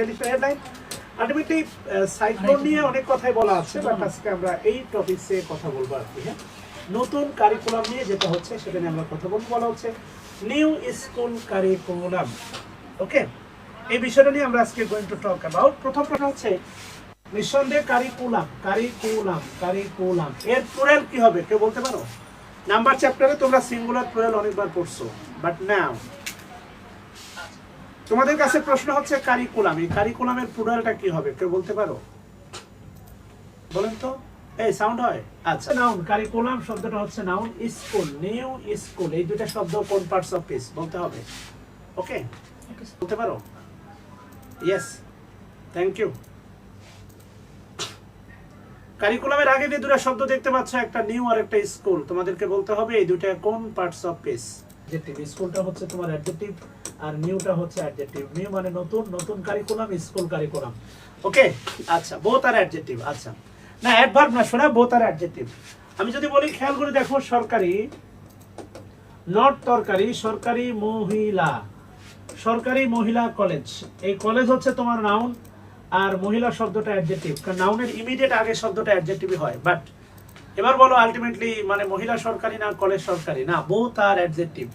Headline ultimately cyclone নিয়ে অনেক কথাই বলা আছে, বাট আজকে আমরা এই টপিকসে কথা বলবো আর কি। হ্যাঁ, নতুন কারিকুলাম নিয়ে যেটা হচ্ছে সেটা নিয়ে আমরা কথা বলবো। বলা হচ্ছে নিউ স্কুল কারিকুলাম। ওকে, এই বিষয়টা নিয়ে আমরা আজকে গোয়িং টু টক অ্যাবাউট। প্রথম প্রশ্ন হচ্ছে নিঃসন্দেহে কারিকুলাম কারিকুলাম কারিকুলাম এর প্লুরাল কি হবে কেউ বলতে পারো? নাম্বার চ্যাপ্টারে তোমরা সিঙ্গুলার প্লুরাল অনেকবার পড়ছো, বাট নাও তোমাদের কাছে প্রশ্ন হচ্ছে কারিকুলাম, এই কারিকুলামের প্লুরালটা কি হবে কেউ বলতে পারো? বলেন তো, এই সাউন্ড হয়। আচ্ছা, নাউন কারিকুলাম শব্দটা হচ্ছে নাউন, স্কুল নিউ স্কুল এই দুটো শব্দ কোন পার্টস অফ স্পিচ বলতে হবে। ওকে, বলতে পারো? Yes, thank you. কারিকুলামের আগে যে দুটো শব্দ দেখতে পাচ্ছ, একটা নিউ আর একটা স্কুল, তোমাদেরকে বলতে হবে এই দুটো কোন পার্টস অফ স্পিচ। অ্যাডজেক্টিভ, স্কুলটা হচ্ছে তোমার অ্যাডজেক্টিভ আর নিউটা হচ্ছে অ্যাডজেক্টিভ। নিউ মানে নতুন, নতুন কারিকুলাম, স্কুল কারিকুলাম। ওকে, আচ্ছা, বোথ আর অ্যাডজেক্টিভ। আচ্ছা, না অ্যাডভার্ব না, শোনা, বোথ আর অ্যাডজেক্টিভ। আমি যদি বলি খেয়াল করে দেখো, সরকারি নট তরকারি, সরকারি মহিলা, সরকারি মহিলা কলেজ, এই কলেজ হচ্ছে তোমার নাউন আর মহিলা শব্দটা অ্যাডজেক্টিভ, কারণ নাউনের ইমিডিয়েট আগে শব্দটা অ্যাডজেক্টিভই হয়। বাট এবার বলো আলটিমেটলি মানে মহিলা সরকারি না কলেজ সরকারি? না, both are adjective,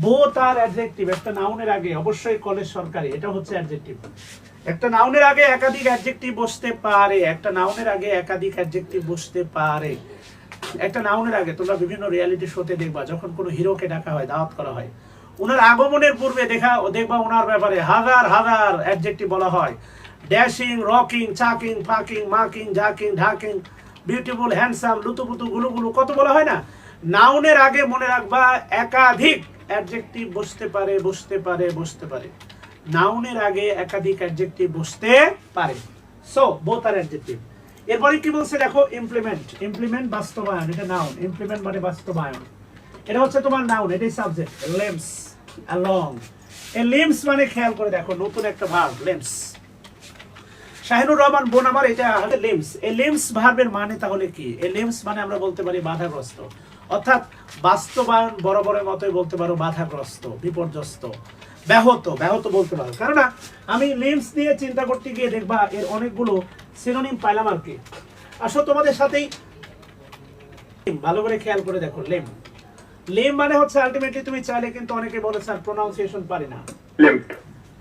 both are adjective. একটা নাউনের আগে অবশ্যই কলেজ সরকারি, এটা হচ্ছে অ্যাডজেক্টিভ। একটা নাউনের আগে একাধিক অ্যাডজেক্টিভ বসতে পারে, একটা নাউনের আগে একাধিক অ্যাডজেক্টিভ বসতে পারে। একটা নাউনের আগে তোমরা বিভিন্ন রিয়ালিটি শোতে দেখবা, যখন কোনো হিরোকে ডাকা হয়, দাওয়াত করা হয়, ওনার আগমনের পূর্বে দেখবা ওনার ব্যাপারে হাজার হাজার অ্যাডজেক্টিভ বলা হয়। ড্যাশিং, রকিং, চাকিং, ফাকিং, মাকিং, জাকিং, ঢাকিং, বিউটিফুল, হ্যান্ডসাম, লুতুপুতু, গুলুগুলু, কত বলা হয় না? নাউনের আগে মনে রাখবা একাধিক অ্যাডজেক্টিভ বসতে পারে, বসতে পারে, বসতে পারে। নাউনের আগে একাধিক অ্যাডজেক্টিভ বসতে পারে। So both are adjective. এরপরে কি বলছে দেখো, ইমপ্লিমেন্ট, ইমপ্লিমেন্ট বাস্তবায়ন, এটা নাউন। ইমপ্লিমেন্ট মানে বাস্তবায়ন, এটা হচ্ছে তোমার নাউন, এটাই সাবজেক্ট। লিমস, অ্যালং, এই লিমস মানে খেয়াল করে দেখো নতুন একটা ভার্ব, লিমস। শাহিনুর রহমান বোন আমার, এটা লিমস। এই লিমস ভার্বের মানে তাহলে কি? এই লিমস মানে আমরা বলতে পারি বাধাগ্রস্ত, অর্থাৎ বাস্তবায়ন বরাবরের মতোই বলতে পারো বাধাগ্রস্ত, বিপর্যস্ত, ব্যাহত, ব্যাহত বলতে পারো। কেননা আমি লিমস নিয়ে চিন্তা করতে গিয়ে দেখবা এর অনেকগুলো সিনোনিম পাইলাম আর কি। আসো তোমাদের সাথেই ভালো করে খেয়াল করে দেখো, লিম, লিম মানে হচ্ছে আলটিমেটলি তুমি চাইলে কিন্তু অনেকে বলে স্যার প্রোনাউন্সিয়েশন পারি না, লিম্প,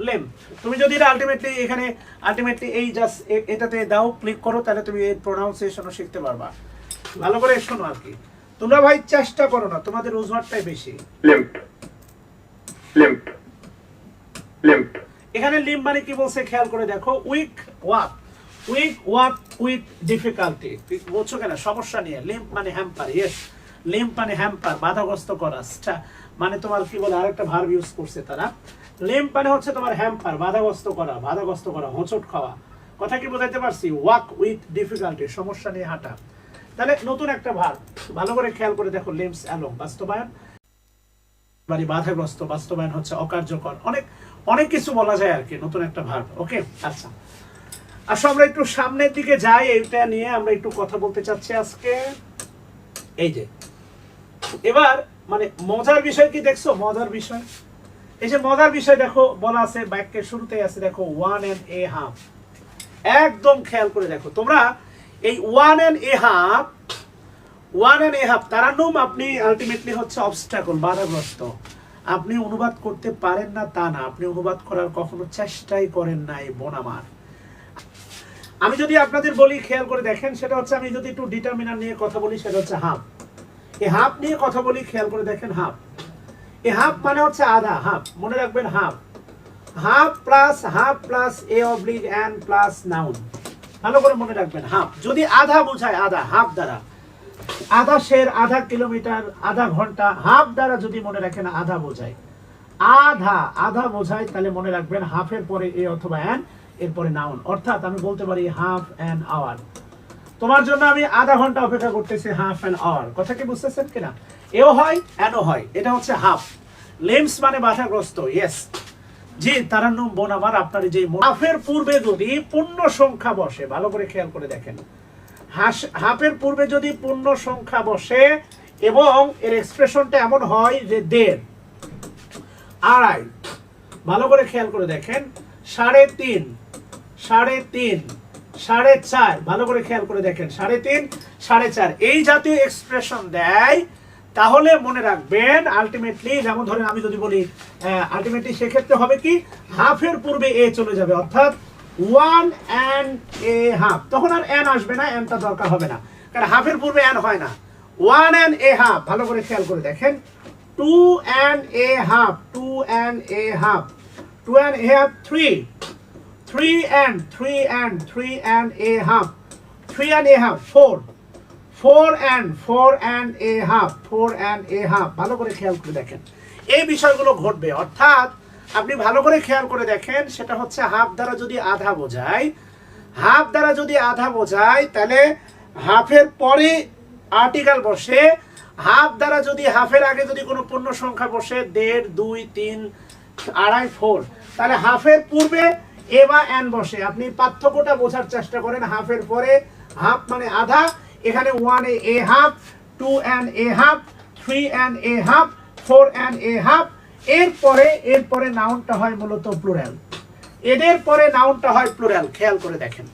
লিম্প। তুমি যদি এটা আলটিমেটলি এখানে আলটিমেটলি এই জাস্ট এটাতে দাও, ক্লিক করো, তাহলে তুমি এই প্রোনাউন্সিয়েশনও শিখতে পারবা। ভালো করে শোনো আর কি, তোমরা ভাই চেষ্টা করো না, তোমাদের অজুহাতটাই বেশি। Limp, limp, limp. এখানে লিম্প মানে কি বলছে খেয়াল করে দেখো, weak walk, weak walk with difficulty. বলছো কেন? সমস্যা নিয়ে। লিম্প মানে হ্যাম্পার, ইয়েস, লিম্প মানে হ্যাম্পার, বাধাগ্রস্ত করা। মানে তোমার কি বলে আরেকটা ভার্ব ইউজ করছে তারা। লিম্প মানে হচ্ছে তোমার হ্যাম্পার, বাধাগ্রস্ত করা, বাধাগ্রস্ত করা, হোঁচট খাওয়া। কথা কি বোঝাতে পারছি? ওয়াক উইথ ডিফিকাল্টি, সমস্যা নিয়ে হাঁটা। তাহলে নতুন একটা ভার্ব, ভালো করে খেয়াল করে দেখো, লিম্পস অ্যালং, বাস্তবায়ন, বাধাগ্রস্ত, বাস্তবায়ন হচ্ছে অকার্যকর, অনেক অনেক কিছু বলা যায় আর কি, নতুন একটা ভার্ব। ওকে, আচ্ছা, আসো আমরা একটু সামনের দিকে যাই, এইটা নিয়ে আমরা একটু কথা বলতে চাচ্ছি আজকে। এই যে এবার মানে মজার বিষয় কি দেখছো? মজার বিষয়, এই যে মজার বিষয় দেখো, বলা আছে বাক্যের শুরুতেই আছে দেখো, 1 and a half। একদম খেয়াল করে দেখো তোমরা, এই 1 and a half, 1 and a half Tarannum আপনি আলটিমেটলি হচ্ছে অবস্ট্যাকল, বাধাগ্রস্ত। আপনি অনুবাদ করতে পারেন না তা না, আপনি অনুবাদ করার কখনো চেষ্টাই করেন নাই বোন আমার। আমি যদি আপনাদের বলি খেয়াল করে দেখেন, সেটা হচ্ছে আমি যদি একটু ডিটারমিনার নিয়ে কথা বলি, সেটা হচ্ছে হাফ। এই হাফ নিয়ে কথা বলি, খেয়াল করে দেখেন, হাফ, এই হাফ মানে হচ্ছে আধা, হাফ মনে রাখবেন, half, half plus a oblique N plus noun. ভালো করে মনে রাখবেন, হাফ যদি আধা বোঝায়, আধা, হাফ দ্বারা আধা শের, আধা কিলোমিটার, আধা ঘন্টা, হাফ দ্বারা যদি মনে রাখেন আধা বোঝায়, আধা আধা বোঝায়, তাহলে মনে রাখবেন হাফের পরে এ অথবা এন, এরপরে নাউন। অর্থাৎ আমি বলতে পারি হাফ অ্যান আওয়ার, তোমার জন্য আমি আধা ঘন্টা অপেক্ষা করতেছি, হাফ অ্যান আওয়ার। কথা কি বুঝতেছেন কিনা? এও হয় এনও হয়, এটা হচ্ছে হাফ। লিমস মানে বাধাগ্রস্ত, ইয়েস জি তারান্নুম বোন আমার, আপনার যে হাফের পূর্বে যদি পূর্ণ সংখ্যা বসে, ভালো করে খেয়াল করে দেখেন, হাফের পূর্বে যদি পূর্ণ সংখ্যা বসে এবং এর এক্সপ্রেশনটা এমন হয় যে 1.5, 2.5, ভালো করে খেয়াল করে দেখেন, 3.5, 3.5, 4.5, ভালো করে খেয়াল করে দেখেন 3.5, 4.5 এই জাতীয় এক্সপ্রেশন দেয়, তাহলে মনে রাখবেন আলটিমেটলি, যেমন ধরেন আমি যদি বলি আলটিমেটলি সেক্ষেত্রে হবে কি হাফের পূর্বে এ চলে যাবে, অর্থাৎ 1.5, তখন আর n আসবে না, nটা দরকার হবে না, কারণ হাফের পূর্বে n হয় না। 1.5, ভালো করে খেয়াল করে দেখেন 2.5, 2.5, 2.5, 3, 3.5, 3.5, 4, 4.5, ভালো করে খেয়াল করে দেখেন এই বিষয়গুলো ঘটবে। অর্থাৎ আপনি ভালো করে খেয়াল করে দেখেন, সেটা হচ্ছে হাফ দ্বারা যদি আধা বোঝায়, হাফ দ্বারা যদি আধা বোঝায় তাহলে হাফের পরে আর্টিকেল বসে, হাফ দ্বারা যদি হাফের আগে যদি কোনো পূর্ণ সংখ্যা বসে 1.5, 2, 3, 2.5, 4, তাহলে হাফের পূর্বে এ বা এন বসে। আপনি পার্থক্যটা বোঝার চেষ্টা করেন, হাফের পরে হাফ মানে আধা, এখানে 1.5, 2.5, 3.5, 4.5, এরপরে নাউনটা হয় মূলত প্লুরাল, এদের পরে নাউনটা হয় প্লুরাল। খেয়াল করে দেখেন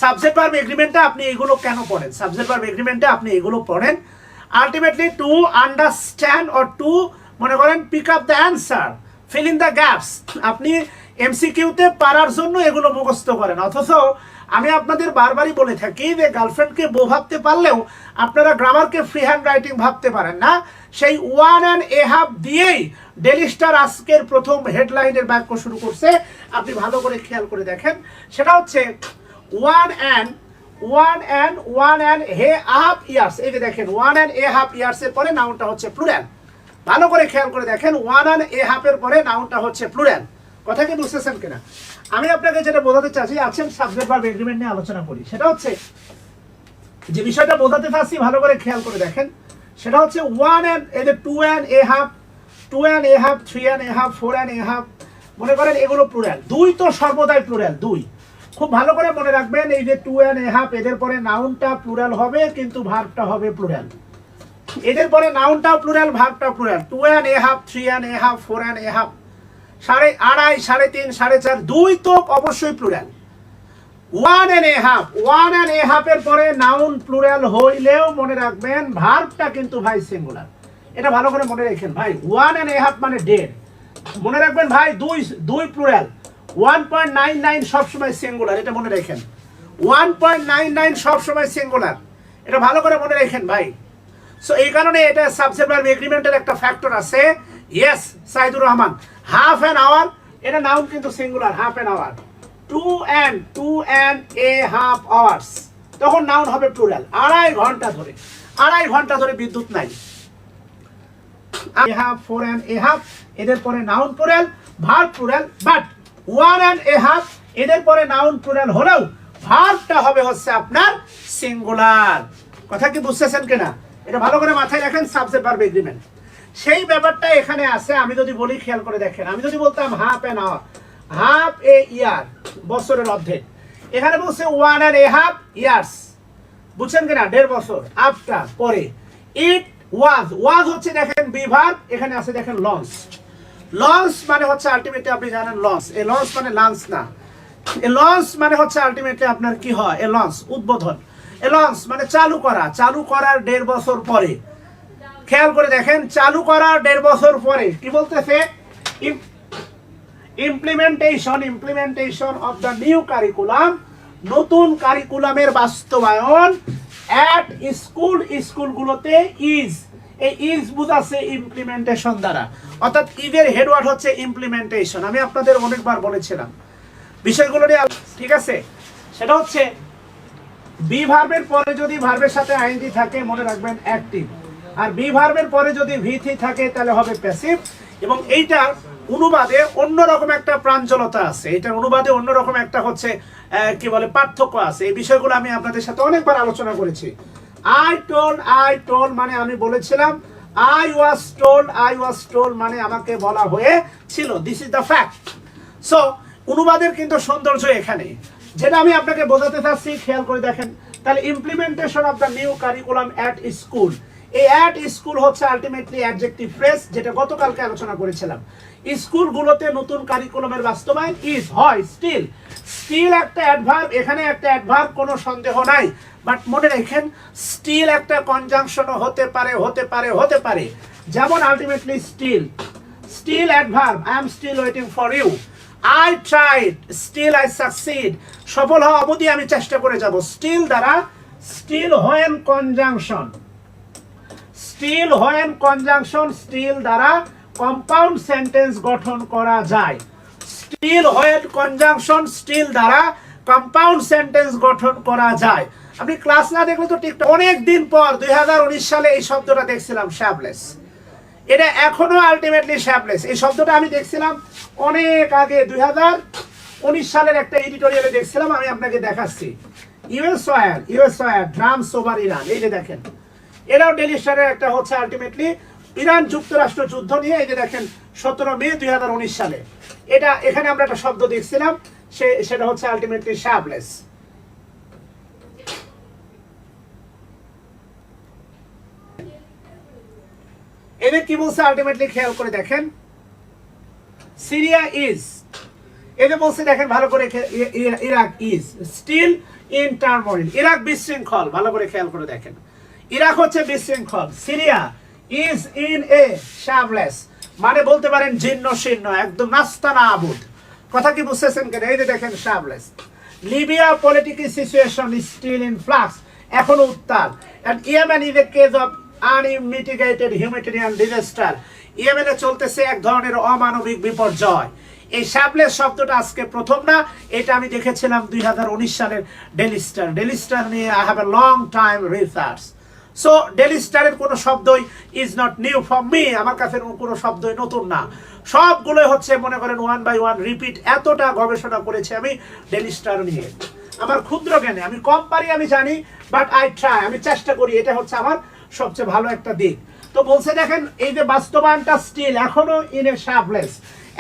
সাবজেক্ট ভার্ব এগ্রিমেন্টে আপনি এগুলো কেন পড়েন, সাবজেক্ট ভার্ব এগ্রিমেন্টে আপনি এগুলো পড়েন ultimately to understand or to মনে করেন pick up the answer, fill in the gaps. আপনি এমসিকিউতে পারার জন্য এগুলো মুখস্থ করেন। অথচ আমি আপনাদের বারবারই বলে থাকি যে গার্লফ্রেন্ডকে বউ ভাবতে পারলেও আপনারা গ্রামারকে ফ্রি হ্যান্ড রাইটিং ভাবতে পারেন না। সেই 1.5 দিয়েই ডেইলি স্টার আজকের প্রথম হেডলাইনের বাক্য শুরু করছে। আপনি ভালো করে খেয়াল করে দেখেন, সেটা হচ্ছে 1.5 ইয়ার্স। এই যে দেখেন 1.5 ইয়ার্স এর পরে নাউনটা হচ্ছে প্লুরাল। ভালো করে খেয়াল করে দেখেন 1.5 এর পরে নাউনটা হচ্ছে প্লুরাল। কথা কি বুঝতেছেন কিনা? আমি আপনাকে যেটা বোঝাতে চাচ্ছি, আছেন সাবজেক্ট ভার্ব এগ্রিমেন্ট নিয়ে আলোচনা করি, সেটা হচ্ছে যে বিষয়টা বোঝাতে চাচ্ছি ভালো করে খেয়াল করে দেখেন, সেটা হচ্ছে 2.5, 3.5, 4.5 মনে করেন এগুলো প্লুরাল। 2 তো সর্বদাই প্লুরাল, 2 খুব ভালো করে মনে রাখবেন। এই যে 2.5 এদের পরে নাউনটা প্লুরাল হবে, কিন্তু ভার্বটা হবে প্লুরাল। এদের পরে নাউনটাও প্লুরাল, ভার্বটাও প্লুরাল। 2.5, 3.5, 4.5, 2.5, 3.5, 4.5, 2 তো অবশ্যই প্লুরাল। 1.5 এর পরে নাউন প্লুরাল হইলেও মনে রাখবেন ভার্বটা কিন্তু ভাই সিঙ্গুলার। এটা ভালো করে মনে রাখেন ভাই। 1.5 মানে ডেড, মনে রাখবেন ভাই 2 প্লুরাল। 1.99 সবসময় সিঙ্গুলার, এটা মনে রাখেন। 1.99 সবসময় সিঙ্গুলার, এটা ভালো করে মনে রাখেন ভাই। সো এই কারণে এটা সাবজেক্ট ভার্ব এগ্রিমেন্টের একটা ফ্যাক্টর আছে। Yes Saidur Rahman, half an hour, এটা নাউন কিন্তু singular, half an hour. 2.5 hours, তখন নাউন হবে প্লুরাল। 2.5 ঘন্টা ধরে বিদ্যুৎ নাই। 4.5 এদের পরে noun plural, verb plural. But 1.5 এদের পরে নাউন প্লুরাল হলেও ভার্বটা হবে হচ্ছে আপনার সিঙ্গুলার। কথা কি বুঝতেছেন কিনা? এটা ভালো করে মাথায় রাখেন, সাবজেক্ট ভার্ব এগ্রিমেন্ট সেই ব্যাপারটা এখানে আছে। আমি যদি বলি খেয়াল করে দেখেন, আমি যদি বলতাম হাফ অ্যান আওয়ার, হাফ এ ইয়ার, বছরের অর্ধেক, এখানে বলছে 1.5 ইয়ার্স, বুঝছেন কিনা? 1.5 বছর। আফটার পরে ইট ওয়াজ হচ্ছে দেখেন বি ভার্ব, এখানে আছে দেখেন লঞ্চ। লঞ্চ মানে হচ্ছে আলটিমেটলি আপনি জানেন লঞ্চ, এ লঞ্চ মানে লাঞ্চ না, এ লঞ্চ মানে হচ্ছে আলটিমেটলি আপনার কি হয়, এ লঞ্চ উদ্বোধন। এ লঞ্চ মানে চালু করার 1.5 বছর পরে। খেয়াল করে দেখেন, চালু করার 1.5 বছর পরে কি বলতেছে, implementation of the new curriculum, নতুন কারিকুলামের বাস্তবায়ন এট স্কুলগুলোতে ইজ, এই ইজ বুঝাচ্ছে ইমপ্লিমেন্টেশন দ্বারা, অর্থাৎ ইজের হেডওয়ার্ড হচ্ছে ইমপ্লিমেন্টেশন। আমি আপনাদের অনেকবার বলেছিলাম বিষয়গুলো নিয়ে, ঠিক আছে? সেটা হচ্ছে বি ভার্বের পরে যদি ভার্বের সাথে আইএনজি থাকে মনে রাখবেন অ্যাক্টিভ, আর বি ভার্বের পরে যদি ভিথি থাকে তাহলে হবে প্যাসিভ। এবং এইটার অনুবাদে অন্যরকম একটা প্রাঞ্জলতা আছে, এটার অনুবাদে অন্যরকম একটা হচ্ছে কি বলে পার্থক্য আছে। এই বিষয়গুলো আমি আপনাদের সাথে অনেকবার আলোচনা করেছি। আই টোল্ড মানে আমি বলেছিলাম, আই ওয়াজ টোল্ড মানে আমাকে বলা হয়েছিল। This is the fact. So অনুবাদের কিন্তু সৌন্দর্য এখানে, যেটা আমি আপনাকে বোঝাতে চাচ্ছি খেয়াল করে দেখেন। তাহলে implementation of the new curriculum at school, এই অ্যাট স্কুল হচ্ছে আলটিমেটলি অ্যাডজেক্টিভ ফ্রেজ, যেটা গতকালকে আলোচনা করেছিলাম। স্কুলগুলোতে নতুন কারিকুলামের বাস্তবায়ন ইজ হয় স্টিল, স্টিল একটা অ্যাডভার্ব, এখানে একটা অ্যাডভার্ব, কোনো সন্দেহ নাই। বাট মনে রাখেন স্টিল একটা কনজাংশনও হতে পারে, হতে পারে, হতে পারে। যেমন ultimately still, still adverb, I am still waiting for you. I tried, still I succeed, সফল হওয়া অবধি আমি চেষ্টা করে যাব। স্টিল দ্বারা, still when conjunction, still when conjunction, still দ্বারা কম্পাউন্ড সেন্টেন্স গঠন করা যায়। স্টিল when conjunction, স্টিল দ্বারা কম্পাউন্ড সেন্টেন্স গঠন করা যায়। আপনি ক্লাস না দেখলে তো ঠিক, অনেক দিন পর 2019 সালে এই শব্দটা দেখছিলাম, শ্যাপলেস। এটা এখনো আলটিমেটলি শ্যাপলেস। এই শব্দটা আমি দেখছিলাম অনেক আগে, 2019 সালের একটা এডিটোরিয়ালে দেখছিলাম, আমি আপনাকে দেখাচ্ছি। ইউএসওয়ার ড্রামস ওভার ইরান, এই যে দেখেন, এটাও ডেইলি স্টারের একটা হচ্ছে আলটিমেটলি ইরান যুক্তরাষ্ট্র যুদ্ধ নিয়ে, এই যে দেখেন 17 মে 2019 সালে। এটা এখানে আমরা একটা শব্দ দেখছিলাম, সেটা হচ্ছে আলটিমেটলি শ্যাপলেস। এদের কি বলছে আলটিমেটলি খেয়াল করে দেখেন, সিরিয়া ইজ, এদের বলছে দেখেন ভালো করে, Iraq is still in turmoil, Iraq বিশৃঙ্খল, ভালো করে খেয়াল করে দেখেন, ইরাক হচ্ছে বিশৃঙ্খল। Syria is in a shapeless, মানে বলতে পারেন জীর্ণ শীর্ণ, একদম নাস্তানা আবুদ। কথা কি বুঝতেছেন কেন? এই যে দেখেন shapeless. Libya political situation is still in flux, এখনো উত্তাল। And Yemen is a case of unmitigated humanitarian disaster, ইয়েমেনে চলতেছে এক ধরনের অমানবিক বিপর্যয়। এই শ্যাপলেস শব্দটা আজকে প্রথম না, এটা আমি দেখেছিলাম 2019 সালের ডেইলি স্টার। ডেইলি স্টার নিয়ে I have a long time research. So daily স্টারের কোনো শব্দই is not new for me, আমার কাছে কোনো শব্দই নতুন না। সবগুলোই হচ্ছে মনে করেন ওয়ান বাই ওয়ান রিপিট। এতটা গবেষণা করেছি আমি ডেইলি স্টার নিয়ে, আমার ক্ষুদ্র জ্ঞানে আমি কম পারি, আমি জানি, বাট আই ট্রাই, আমি চেষ্টা করি, এটা হচ্ছে আমার সবচেয়ে ভালো একটা দিক। তো বলছে দেখেন এই যে বাস্তবায়নটা স্টিল এখনো ইন এ শ্যাপলেস,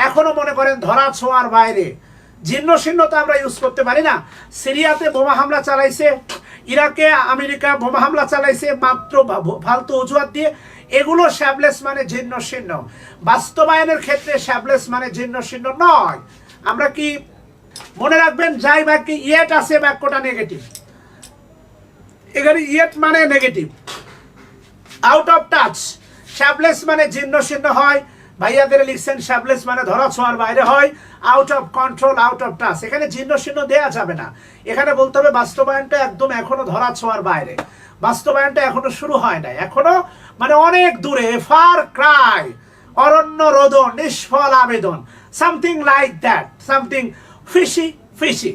এখনো মনে করেন ধরা ছোঁয়ার বাইরে। জীর্ণ শীর্ণ তো আমরা ইউজ করতে পারি না। সিরিয়াতে বোমা হামলা চালাইছে, ইরাকে আমেরিকা বোমা হামলা চালাইছে মাত্র ফালতু অজুহাত দিয়ে, এগুলো শ্যাপলেস মানে জীর্ণ শীর্ণ। বাস্তবায়নের ক্ষেত্রে শ্যাপলেস মানে জীর্ণ শীর্ণ নয়। আমরা কি মনে রাখবেন, যাই বাক্যে ইয়েট আছে বাক্যটা নেগেটিভ, এখানে ইয়েট মানে নেগেটিভ। আউট অফ টাচ, শ্যাপলেস মানে জীর্ণ শীর্ণ হয়, ভাইয়াদের লিখছেন শ্যাপলেস মানে ধরা ছোঁয়ার বাইরে হয়। Out of control, out of touch, এখানে জীর্ণ শীর্ণ দেয়া যাবে না। এখানে বলতে হবে বাস্তবায়নটা একদম এখনো ধরা ছোঁয়ার বাইরে, বাস্তবায়নটা এখনো শুরু হয় নাই, এখনো মানে অনেক দূরে, ফার ক্রাই, অরণ্য রোদন, নিষ্ফল আবেদন, something like that, something fishy fishy.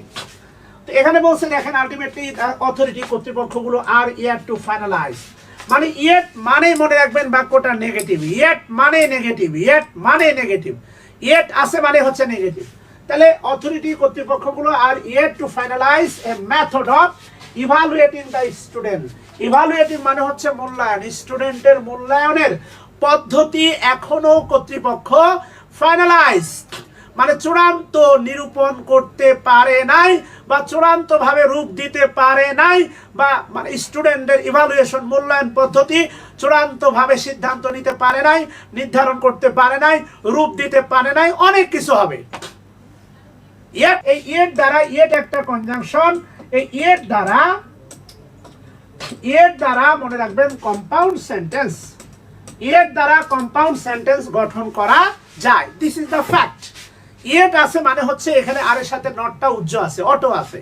তো এখানে বলছে দেখেন আলটিমেটলি অথরিটি, কর্তৃপক্ষগুলো আর ইয়ার টু ফাইনালাইজ, মানে ইয়েট মানে মনে রাখবেন বাক্যটা নেগেটিভ, ইয়েট মানে নেগেটিভ, ইয়েট মানে নেগেটিভ, ইয়েট আছে মানে হচ্ছে নেগেটিভ। তাহলে অথরিটি, কর্তৃপক্ষগুলো are yet to finalize a method of evaluating the student. Evaluating মানে হচ্ছে মূল্যায়ন, স্টুডেন্টের মূল্যায়নের পদ্ধতি এখনো কর্তৃপক্ষ ফাইনালাইজ মানে চূড়ান্ত নিরূপণ করতে পারে নাই, বা চূড়ান্ত ভাবে রূপ দিতে পারে নাই, বা মানে স্টুডেন্টের ইভালুয়েশন মূল্যায়ন পদ্ধতি চূড়ান্ত ভাবে সিদ্ধান্ত নিতে পারে নাই, নির্ধারণ করতে পারে নাই, রূপ দিতে পারে নাই, অনেক কিছু হবে। ইয়েট, এই ইয়েট দ্বারা, ইয়েট একটা কনজাংশন, এই ইয়েট দ্বারা মনে রাখবেন কম্পাউন্ড সেন্টেন্স, ইয়েট দ্বারা কম্পাউন্ড সেন্টেন্স গঠন করা যায়। This is the fact. Yet আছে মানে হচ্ছে এখানে আর এর সাথে নটটা উজ্জ আছে, অটো আছে,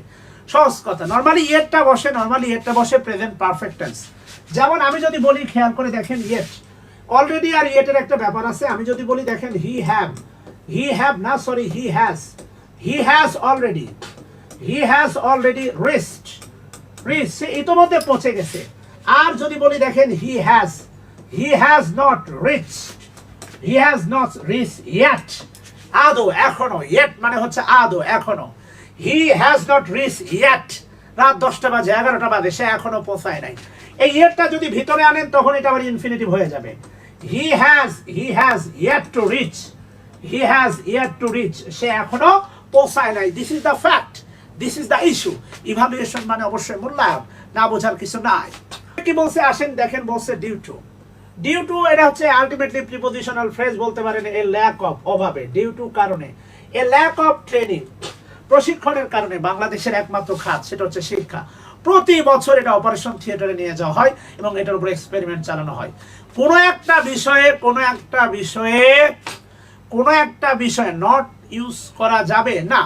সহজ কথা। নরমালি ইয়েটটা বসে প্রেজেন্ট পারফেক্ট টেন্স। যেমন আমি যদি বলি, খেয়াল করে দেখেন, ইয়েট অলরেডি আর ইয়েটের একটা ব্যাপার আছে। আমি যদি বলি দেখেন হি হ্যাজ অলরেডি রিচড, সে ইতোমধ্যে পৌঁছে গেছে। আর যদি বলি দেখেন he has not reached yet, আদৌ এখনো, ইয়েট মানে হচ্ছে আদৌ এখনো। He has not reached yet, রাত 10টা বাজে 11টা বাজে, সে এখনো পৌঁছায় নাই। এই ইয়েটটা যদি ভিতরে আনেন তখন এটা আবার ইনফিনিটিভ হয়ে যাবে। He has yet to reach, সে এখনো পৌঁছায় নাই। This is the fact, this is the issue. Evaluation মানে অবশ্যই মূল্যায়ন, না বোঝার কিছু নাই। কি বলছে আসেন দেখেন, বলছে ডিউ টু এটা হচ্ছে আলটিমেটলি প্রিপোজিশনাল ফ্রেজ বলতে পারেন, এ ল্যাক অফ অভাবে, ডিউ টু কারণে, এ ল্যাক অফ ট্রেনিং প্রশিক্ষণের কারণে বাংলাদেশের একমাত্র খাত সেটা হচ্ছে শিক্ষা। প্রতি বছর এটা অপারেশন থিয়েটারে নিয়ে যাওয়া হয় এবং এটার উপর এক্সপেরিমেন্ট চালানো হয়। কোনো একটা বিষয়ে নট ইউজ করা যাবে না।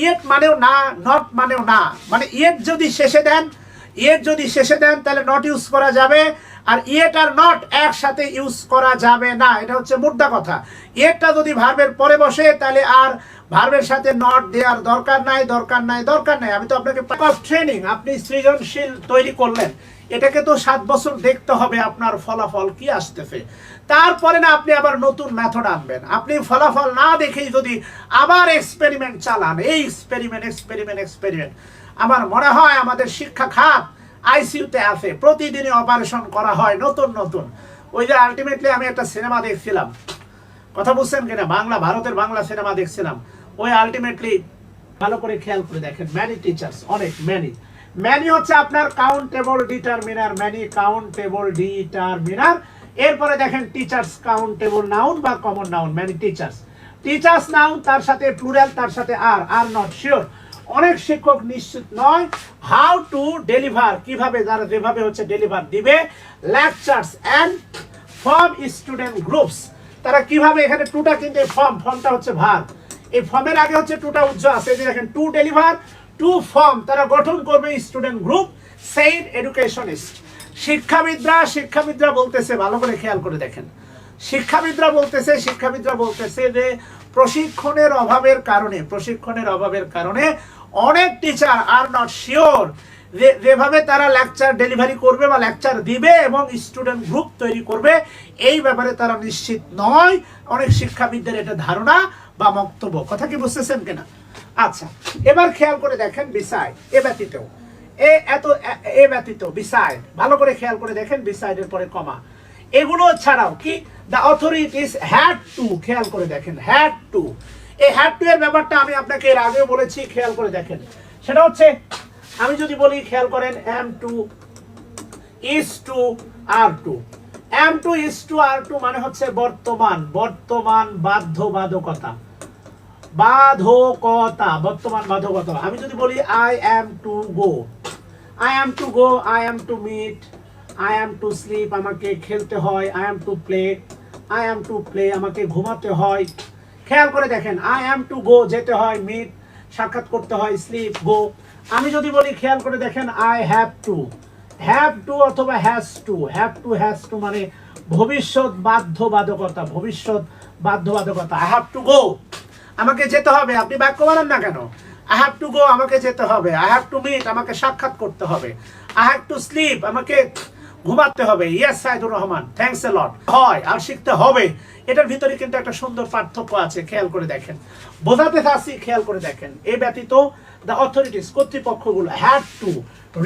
ইয়েট মানেও না, নট মানেও না, মানে ইয়েট যদি শেষে দেন তাহলে নট ইউজ করা যাবে, আর ইয়েট আর নট একসাথে ইউজ করা যাবে না। এটা হচ্ছে মুদ্রা কথা। ইয়েটটা যদি ভার্বের পরে বসে তাহলে আর ভার্বের সাথে নট দেওয়ার দরকার নাই। আমি তো আপনাকে ট্রেনিং, আপনি সৃজনশীল তৈরি করলেন, এটাকে তো 7 বছর দেখতে হবে আপনার ফলাফল কি আসতেছে, তারপরে না আপনি আবার নতুন মেথড আনবেন। আপনি ফলাফল না দেখেই যদি আবার এক্সপেরিমেন্ট চালান, এই এক্সপেরিমেন্ট, আমার মনে হয় আমাদের শিক্ষা খাত আইসিইউতে আছে, প্রতিদিনই অপারেশন করা হয় নতুন। ওই যে আলটিমেটলি আমি একটা সিনেমা দেখছিলাম, কথা বুঝছেন কিনা, ভারতের বাংলা সিনেমা দেখছিলাম। ওই আলটিমেটলি ভালো করে খেয়াল করে দেখেন, ম্যানি টিচার্স, অনেক ম্যানি হচ্ছে আপনার কাউন্টেবল ডিটারমিনার। এরপরে দেখেন টিচার্স কাউন্টেবল নাউন বা common noun, many teachers noun, তার সাথে প্লুরাল, তার সাথে আর নট শিওর, অনেক শিক্ষক নিশ্চিত নয়। হাউ টু ডেলিভার, কিভাবে, যারা যেভাবে হচ্ছে ডেলিভার দিবে, lectures and form student groups, তারা কিভাবে, এখানে টুটা কিন্তু ফর্মটা হচ্ছে ভার্ব, এই ফর্মের আগে হচ্ছে টুটা উজ্জ আছে, এই যে দেখেন টু ডেলিভার, টু ফর্ম, তারা গঠন করবে স্টুডেন্ট গ্রুপ, সেইড এডুকেশনিস্ট। শিক্ষাবিদরা বলতেছে, ভালো করে খেয়াল করে দেখেন, শিক্ষাবিদরা বলতেছে যে প্রশিক্ষণের অভাবের কারণে অনেক টিচার আর নট শিওর যেভাবে তারা লেকচার ডেলিভারি করবে বা লেকচার দিবে এবং স্টুডেন্ট গ্রুপ তৈরি করবে, এই ব্যাপারে তারা নিশ্চিত নয়। অনেক শিক্ষাবিদদের এটা ধারণা বা বক্তব্য, কথা কি বুঝতেছেন কিনা? আচ্ছা, এবার খেয়াল করে দেখেন বিসাইড, এ ব্যতীত বিসাইড, ভালো করে খেয়াল করে দেখেন, বিসাইডের পরে কমা, এগুলো ছাড়াও কি, দ্য অথরিটিস হ্যাড টু, খেয়াল করে দেখেন, হ্যাড টু, এই হ্যাড টু এর ব্যাপারটা আমি আপনাকে এর আগেও বলেছি, খেয়াল করে দেখেন। সেটা হচ্ছে, আমি যদি বলি, খেয়াল করেন, am to is to are to, am to is to are to মানে হচ্ছে বর্তমান বাধ্যবাধকতা, বর্তমান বাধ্যবাধকতা। আমি যদি বলি I am to go, I am to meet, I am to sleep, আমাকে খেলতে হয়, I am to play, আমাকে ঘুমাতে হয়। খেয়াল করে দেখেন, I am to go যেতে হয়, meet সাক্ষাৎ করতে হয়, sleep go। আমি যদি বলি, খেয়াল করে দেখেন, I have to অথবা has to মানে ভবিষ্যৎ বাধ্যবাধকতা, I have to go, আমাকে যেতে হবে। আপনি বাক্য বানান না কেন, I have to go, আমাকে যেতে হবে, I have to meet, আমাকে সাক্ষাৎ করতে হবে, I have to sleep, আমাকে ঘুমাতে হবে। Yes Saidur Rahman, thanks a lot. হয় আর শিখতে হবে, এটার ভিতরে কিন্তু একটা সুন্দর পার্থক্য আছে, খেয়াল করে দেখেন, বোঝাতে চাচ্ছি, খেয়াল করে দেখেন। এই ব্যতীত দ্য অথরিটিস, কর্তৃপক্ষগুলো, had to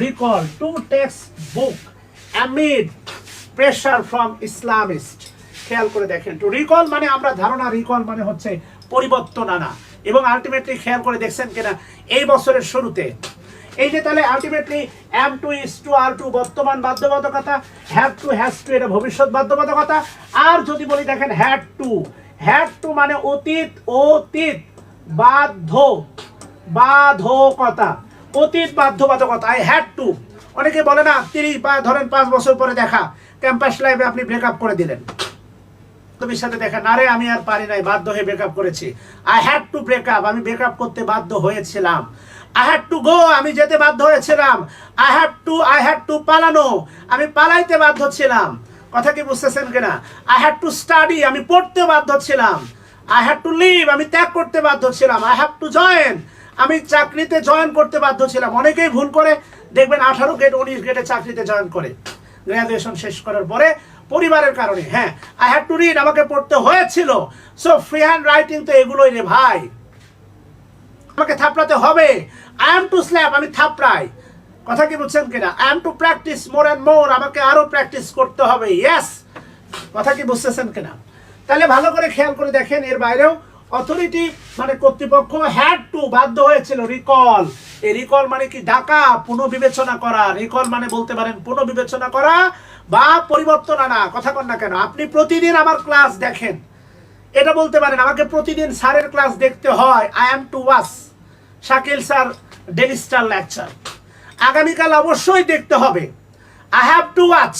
recall to text book amid pressure from Islamist. খেয়াল করে দেখেন, টু রিকল মানে আমরা ধারণা, রিকল মানে হচ্ছে পরিবর্তন আনা, এবং আলটিমেটলি খেয়াল করে দেখছেন কিনা এই বছরের শুরুতে, এই যে তাহলে ultimately am to is to are to বর্তমান বাধ্যবাধকতা, have to has to এটা ভবিষ্যৎ বাধ্যবাধকতা। আর যদি বলি দেখেন, had to মানে অতীত বাধ্যবাধকতা, অতীত বাধ্যবাধকতা, I had to। অনেকে বলে না, 30 বা ধরেন 5 বছর পরে দেখা ক্যাম্পাস লাইফে আপনি ব্রেকআপ করে দিলেন, তুমি সাথে দেখা, না রে আমি আর পারি নাই, বাধ্য হয়ে ব্রেকআপ করেছি, I had to break up, আমি ব্রেকআপ করতে বাধ্য হয়েছিলাম। I had to go, আমি যেতে বাধ্য হয়েছিলাম। I had to পালানো, আমি পালাইতে বাধ্য ছিলাম। কথা কি বুঝতেছেন কিনা? I had to study, আমি পড়তে বাধ্য ছিলাম। I had to leave, আমি ত্যাগ করতে বাধ্য ছিলাম। I have to join, আমি চাকরিতে জয়েন করতে বাধ্য ছিলাম। অনেকেই ভুল করে দেখবেন 18 গ্রেড 19 গ্রেডে চাকরিতে জয়েন করে, গ্রাজুয়েশন শেষ করার পরে পরিবারের কারণে। হ্যাঁ, I had to read, আমাকে পড়তে হয়েছিল। সো ফ্রি হ্যান্ড রাইটিং তো এগুলোই রে ভাই, আমাকে থাপড়াতে হবে। I am to slap, আমি থাপড়াই। কথা কি বুঝছেন কিনা? I am to practice more and more, আমাকে আরো প্র্যাকটিস করতে হবে। ইয়েস, কথা কি বুঝতেছেন কিনা? তাহলে ভালো করে খেয়াল করে দেখেন, এর বাইরেও অথরিটি মানে কর্তৃপক্ষ হ্যাড টু বাধ্য হয়েছিল রিকল। এই রিকল মানে কি? ডাকা, পুনর্বিবেচনা করা। রিকল মানে বলতে পারেন পুনর্বিবেচনা করা বা পরিবর্তন আনা। কথা কন না কেন? আপনি প্রতিদিন আমার ক্লাস দেখেন, এটা বলতে পারেন আমাকে প্রতিদিন স্যারের ক্লাস দেখতে হয়। I am to watch Shakil sir daily star lecture. আগামীকাল অবশ্যই দেখতে হবে। আই হ্যাভ টু ওয়াচ,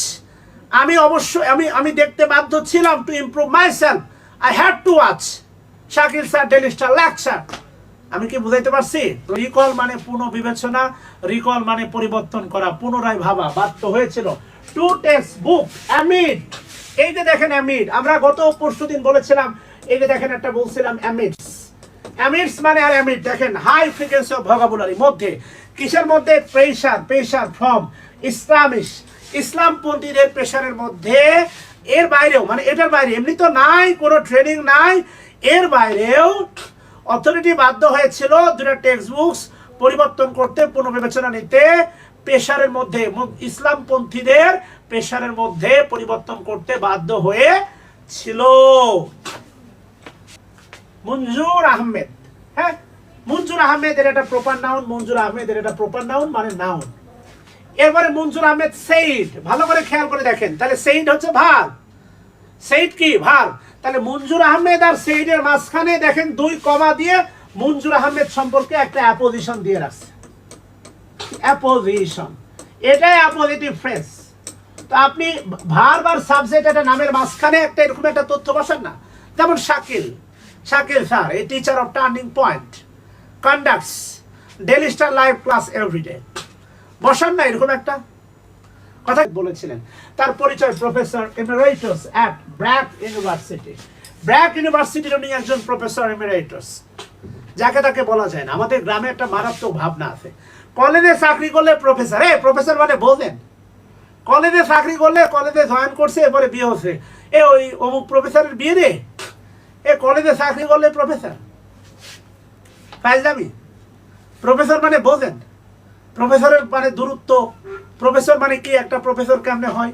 আমি অবশ্যই আমি দেখতে বাধ্য ছিলাম। To improve my self I had to watch Shakil sir daily star lecture. আমি কি বুঝাইতে পারছি? রিকল মানে পুনর্বিবেচনা, রিকল মানে পরিবর্তন করা, পুনরায় ভাবা। বাধ্য হয়েছিল। To text book amid. এই যে দেখেন অ্যামিড, আমরা গত পরশুদিন বলেছিলাম, এই যে দেখেন একটা বলছিলাম অ্যামিডস। অ্যামিডস মানে আর অ্যামিড দেখেন হাই ফ্রিকোয়েন্সি অফ ভোকাবুলারি মধ্যে কিসের মধ্যে? প্রেশার ফ্রম ইসলামিশ, ইসলামপন্থীদের প্রেশারের মধ্যে। এর বাইরেও মানে এটার বাইরে এমনি তো নাই, কোনো ট্রেনিং নাই, এর বাইরেও অথরিটি বাধ্য হয়েছিল দুটো টেক্সট বুকস পরিবর্তন করতে, পুনর্বিবেচনা নিতে। প্রেশারের মধ্যে, ইসলামপন্থীদের প্রেশারের মধ্যে পরিবর্তন করতে বাধ্য হয়েছিল। মঞ্জুর আহমেদ, হ্যাঁ মঞ্জুর আহমেদের এটা প্রপার নাউন, মঞ্জুর আহমেদের এটা প্রপার নাউন মানে নাউন। এরপরে মঞ্জুর আহমেদ সেইড, ভালো করে খেয়াল করে দেখেন, তাহলে সেইড হচ্ছে ভার্ব। সেইড কি? ভার্ব। তাহলে মঞ্জুর আহমেদ আর সেইডের মাঝখানে দেখেন দুই কমা দিয়ে মঞ্জুর আহমেদ সম্পর্কে একটা অ্যাপোজিশন দিয়ে রাখছে। অ্যাপোজিশন, এটাই অ্যাপোজিটিভ ফ্রেজ। তো আপনি ভার্ব আর সাবজেক্ট একটা নামের মাঝখানে একটা এরকম একটা তথ্য বসান না। যেমন Shakil sir a teacher of turning point conducts daily star live class every day, বসান না এরকম একটা কথা বলেছিলেন। তার পরিচয় professor emeritus at BRAC university. BRAC ইউনিভার্সিটির উনি একজন প্রফেসর এমিরেটাস, যাকে তাকে বলা যায় না। আমাদের গ্রামে একটা মারাত্মক ভাবনা আছে, কলেজে চাকরি করলে প্রফেসর। প্রফেসর মানে বোঝেন, কলেজে চাকরি করলে, কলেজে জয়েন করছে এরপরে বিয়ে হচ্ছে, ওই অমুক প্রফেসরের বিয়ে রে, কলেজে চাকরি করলে প্রফেসর। ফাইজলামি। প্রফেসর মানে বোঝেন, প্রফেসরের মানে দূরত্ব। প্রফেসর মানে কি? একটা প্রফেসর কেমনে হয়,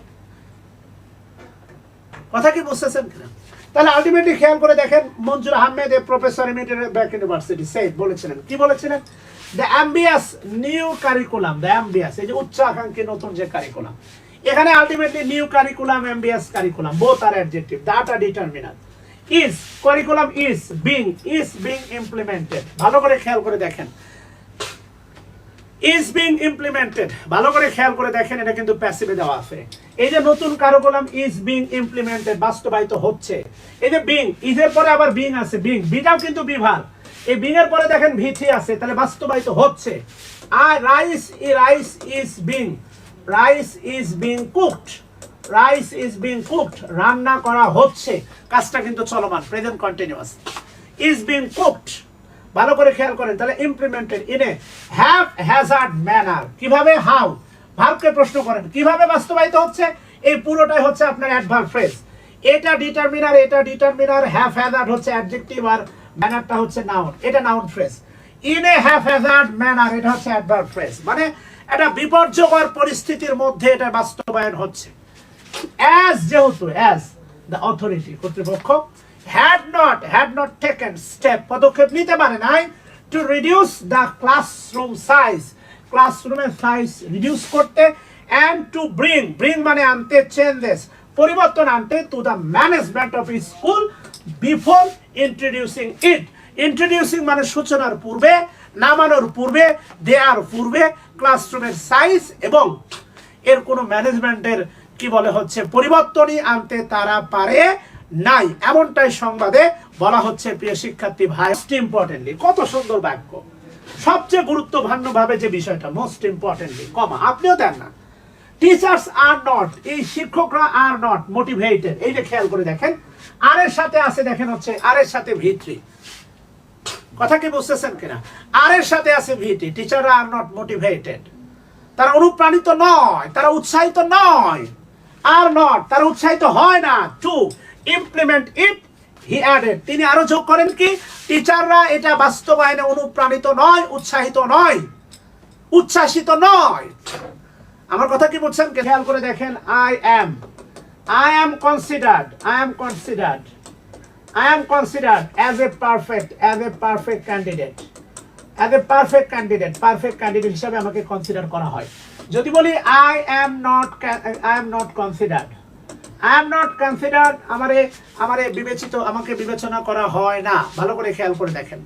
কথা কি বুঝতেছেন কিনা? তাহলে আলটিমেটলি খেয়াল করে দেখেন, Manzoor Ahmed a professor emeritus BRAC university said বলেছিলেন, কি বলেছিলেন? The ambitious new curriculum, the ambitious এই যে উচ্চ আকাঙ্ক্ষী নতুন যে কারিকুলাম, এখানে ultimately new curriculum, ambitious curriculum, both are adjective, that are determiner. Is curriculum is being implemented, ভালো করে খেয়াল করে দেখেন। ইজ বিং ইমপ্লিমেন্টেড, ভালো করে খেয়াল করে দেখেন, এটা কিন্তু প্যাসিভে দেওয়া আছে। এই যে নতুন কারিকুলাম ইজ বিং ইমপ্লিমেন্টেড, বাস্তবায়িত হচ্ছে। এই যে বিং, ইজের পরে আবার বিং আছে, বিটাও কিন্তু বিভার। এই বিং এর পরে দেখেন ভিথি আছে, তাহলে বাস্তবায়িত হচ্ছে। আর রাইস ইজ বিং কুকড, রান্না করা হচ্ছে, কাজটা কিন্তু চলমান, present continuous. Is being cooked, ভালো করে খেয়াল করেন। তাহলে implemented in a Hazard manner, কিভাবে? হাউ, ভার্বকে প্রশ্ন করেন কিভাবে বাস্তবায়িত হচ্ছে। এই পুরোটাই হচ্ছে আপনার অ্যাডভার্ব ফ্রেজ। এটা ডিটারমিনার, হ্যাজার্ড হচ্ছে অ্যাডজেক্টিভ, আর ম্যানারটা হচ্ছে নাউন, এটা noun phrase. In a Hazard manner, এটা হচ্ছে অ্যাডভার্ব ফ্রেজ, মানে এটা বিপর্যয়কর পরিস্থিতির মধ্যে এটা বাস্তবায়ন হচ্ছে। অ্যাজ, যেহেতু অ্যাজ দ্য অথরিটি কর্তৃপক্ষ had not taken step, পদক্ষেপ নিতে পারে নাই, to reduce the classroom size, ক্লাসরুমের সাইজ রিডিউস করতে, and to bring মানে আনতে, changes পরিবর্তন আনতে, to the management of his school before introducing মানে সূচনার পূর্বে, নামানোর পূর্বে, দেয়ার পূর্বে ক্লাসরুমের সাইজ এবং এর কোনো ম্যানেজমেন্টের কি বলে হচ্ছে পরিবর্তনই আনতে তারা পারে নাই, এমনটাই সংবাদে বলা হচ্ছে। প্রিয় শিক্ষার্থী ভাই, মোস্ট ইম্পর্টেন্টলি, কত সুন্দর বাক্য, সবচেয়ে গুরুত্বপূর্ণ ভাবে যে বিষয়টা, মোস্ট ইম্পর্টেন্টলি কমা আপনিও দেন না। টিচার্স আর নট, এই শিক্ষকরা আর নট মোটিভেটেড, এই যে খেয়াল করে দেখেন, আর এর সাথে আছে দেখেন হচ্ছে আর এর সাথে ভিত্রি, কথা কি বুঝতেছেন কিনা? আর এর সাথে আছে ভিত্রি, টিচাররা আর নট মোটিভেটেড, তারা অনুপ্রাণিত নয়, তারা উৎসাহিত নয়, আর নট তারা উৎসাহিত হয় না। To implement it, he added, তিনি আরো যোগ করেন কি, টিচাররা এটা বাস্তবায়নে অনুপ্রাণিত নয়, উৎসাহিত নয়, উচ্ছ্বাসিত নয়। আমার কথা কি বুঝছেন? খেয়াল করে দেখেন, I am considered I am considered as a perfect candidate. As a perfect candidate হিসাবে আমাকে কনসিডার করা হয়। যদি বলি I am not considered, আমারে বিবেচনা করা হয় না। ভালো করে খেয়াল করে দেখেন,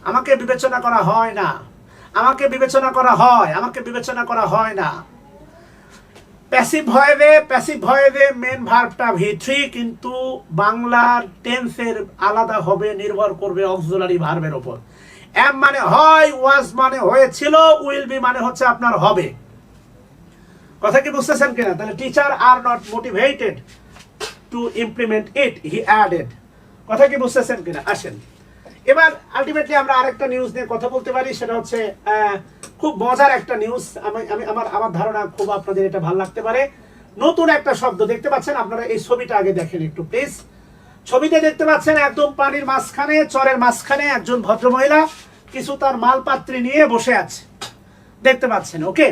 আমাকে বিবেচনা করা হয় না, আমাকে বিবেচনা করা হয় না। প্যাসিভ ভয়েবে মেন ভার্বটা V3, কিন্তু বাংলার টেন্সের আলাদা হবে, নির্ভর করবে অক্সিলারি ভার্বের উপর। এম মানে হয়, ওয়াজ মানে হয়েছিল, উইল বি মানে হচ্ছে আপনার হবে। কথা কি বুঝতেছেন কিনা? তাহলে teacher are not motivated to implement it, he added. কথা কি বুঝতেছেন কিনা? আসেন এবার আলটিমেটলি আমরা আরেকটা নিউজ নিয়ে কথা বলতে পারি, সেটা হচ্ছে খুব মজার একটা নিউজ। আমার ধারণা খুব আপনাদের এটা ভালো লাগতে পারে। নতুন একটা শব্দ দেখতে পাচ্ছেন আপনারা, এই ছবিটা আগে দেখেন একটু প্লিজ। ছবিতে দেখতে পাচ্ছেন একদম পানির মাঝখানে, চরের মাঝখানে একজন ভদ্রমহিলা কিছু তার মালপাত্রী নিয়ে বসে আছে, দেখতে পাচ্ছেন। ওকে,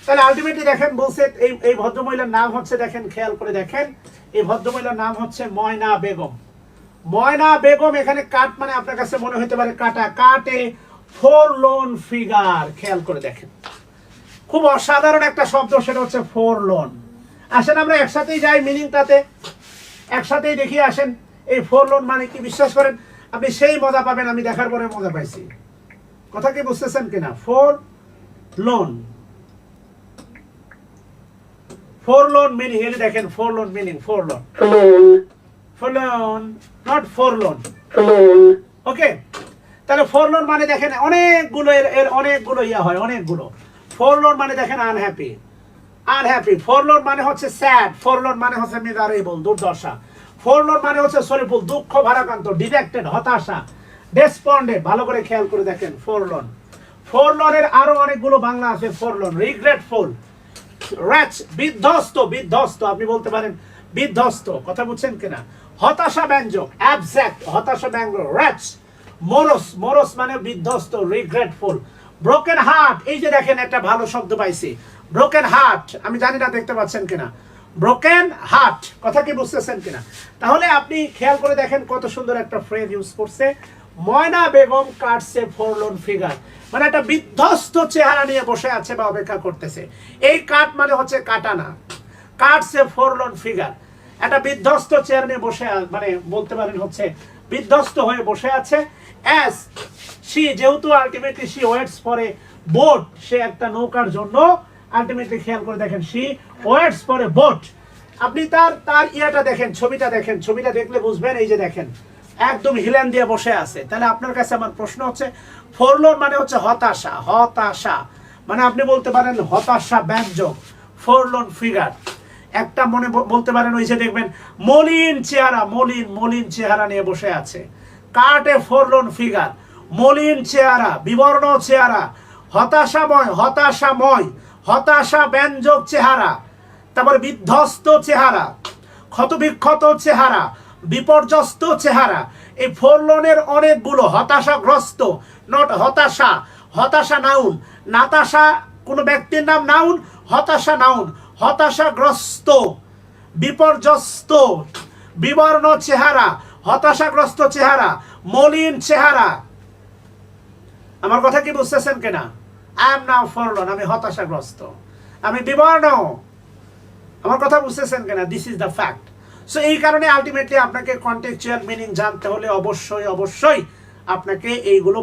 তাহলে আলটিমেটলি দেখেন বলছে এই ভদ্রমহিলার নাম হচ্ছে, দেখেন খেয়াল করে দেখেন, এই ভদ্রমহিলার নাম হচ্ছে ময়না বেগম। ময়না বেগম, এখানে কাট মানে আপনার কাছে মনে হতে পারে কাটা, কাটে ফোরলোন ফিগার। খেয়াল করে দেখেন, খুব অসাধারণ একটা শব্দ, সেটা হচ্ছে ফোরলোন। আসেন আমরা একসাথেই যাই মিনিংটাতে, একসাথেই দেখি। আসেন, এই ফোরলোন মানে কি বিশ্বাস করেন আপনি সেই মজা পাবেন, আমি দেখার পরে মজা পাইছি। কথা কি বুঝতেছেন কিনা? ফোরলোন মিনিং, এই দেখেন ফোরলোন মিনিং, ফোরলোন নট ফোরলোন। ওকে, তাহলে ফোরলোন মানে দেখেন অনেকগুলো, এর অনেকগুলো ইয়া হয়, অনেকগুলো। ফোরলোন মানে দেখেন আনহ্যাপি। ফোরলোন মানে হচ্ছে স্যাড, ফোরলোন মানে হচ্ছে মিজারেবল, দুর্দশা। ফোরলোন মানে হচ্ছে সরিফুল, দুঃখ ভারাক্রান্ত, ডিজেক্টেড, হতাশা, ডেসপন্ডেড। ভালো করে খেয়াল করে দেখেন ফোরলোনের আরো অনেকগুলো বাংলা আছে। ফোরলোন, রিগ্রেটফুল, র্যাচ, বিধ্বস্ত, আপনি বলতে পারেন বিধ্বস্ত। কথা বুঝছেন কিনা? হতাশা ব্যঞ্জক, অ্যাবজেক্ট, হতাশা ব্যঞ্জক, র্যাচ। মোরস মানে বিধ্বস্ত, রিগ্রেটফুল। ব্রোকেন হার্ট, এই যে দেখেন একটা ভালো শব্দ পাইছি, ব্রোকেন হার্ট। আমি জানি না দেখতে পাচ্ছেন কিনা, ব্রোকেন হার্ট। কথা কি বুঝতেছেন কিনা? তাহলে আপনি খেয়াল করে দেখেন কত সুন্দর একটা ফ্রেজ ইউজ করছে, ময়না বেগম কাটছে ফোরলোন ফিগার, মানে একটা বিধ্বস্ত চেহারা নিয়ে বসে আছে বা অপেক্ষা করতেছে। এই কাট মানে হচ্ছে কাটানা, কাটছে ফোরলোন ফিগার, একটা বিধ্বস্ত চেহারা নিয়ে বসে, মানে বলতে পারেন হচ্ছে বিধ্বস্ত হয়ে বসে আছে। অ্যাজ সি, যেহেতু ultimately C waits for a boat, সে একটা নৌকার জন্য আলটিমেটলি খেয়াল করে দেখেন, C waits for a boat. আপনি তার ইয়াটা দেখেন, ছবিটা দেখেন, ছবিটা দেখলে বুঝবেন। এই যে দেখেন একদম হিলেন দিয়ে বসে আছে। তাহলে আপনার কাছে আমার প্রশ্ন হচ্ছে, ফোরলোন মানে হচ্ছে হতাশা, মানে আপনি বলতে পারেন হতাশা ব্যঞ্জক, ফোরলোন ফিগার। একটা মনে বলতে পারেন ওই যে দেখবেন মলিন চেহারা নিয়ে বসে আছে, কাটে ফোরলোন ফিগার, মলিন চেহারা, বিবর্ণ চেহারা, হতাশা ব্যঞ্জক চেহারা, তারপর বিধ্বস্ত চেহারা, ক্ষতবিক্ষত চেহারা, বিপর্যস্ত চেহারা। এই ফোরলোনের অনেকগুলো, হতাশাগ্রস্ত, নট হতাশা নাউন, নাতাশা কোনো ব্যক্তির নাম নাউন, হতাশা নাউন, হতাশাগ্রস্ত, বিপর্যস্ত, বিবর্ণ চেহারা, হতাশাগ্রস্ত চেহারা, মলিন চেহারা। আমার কথা কি বুঝতেছেন কিনা? আই এম নাও ফরলন, আমি হতাশাগ্রস্ত, আমি বিবর্ণ। আমার কথা বুঝতেছেন কিনা? This is the fact. So এই কারণে আলটিমেটলি আপনাকে কন্টেক্সচুয়াল মিনিং জানতে হলে অবশ্যই আপনাকে এইগুলো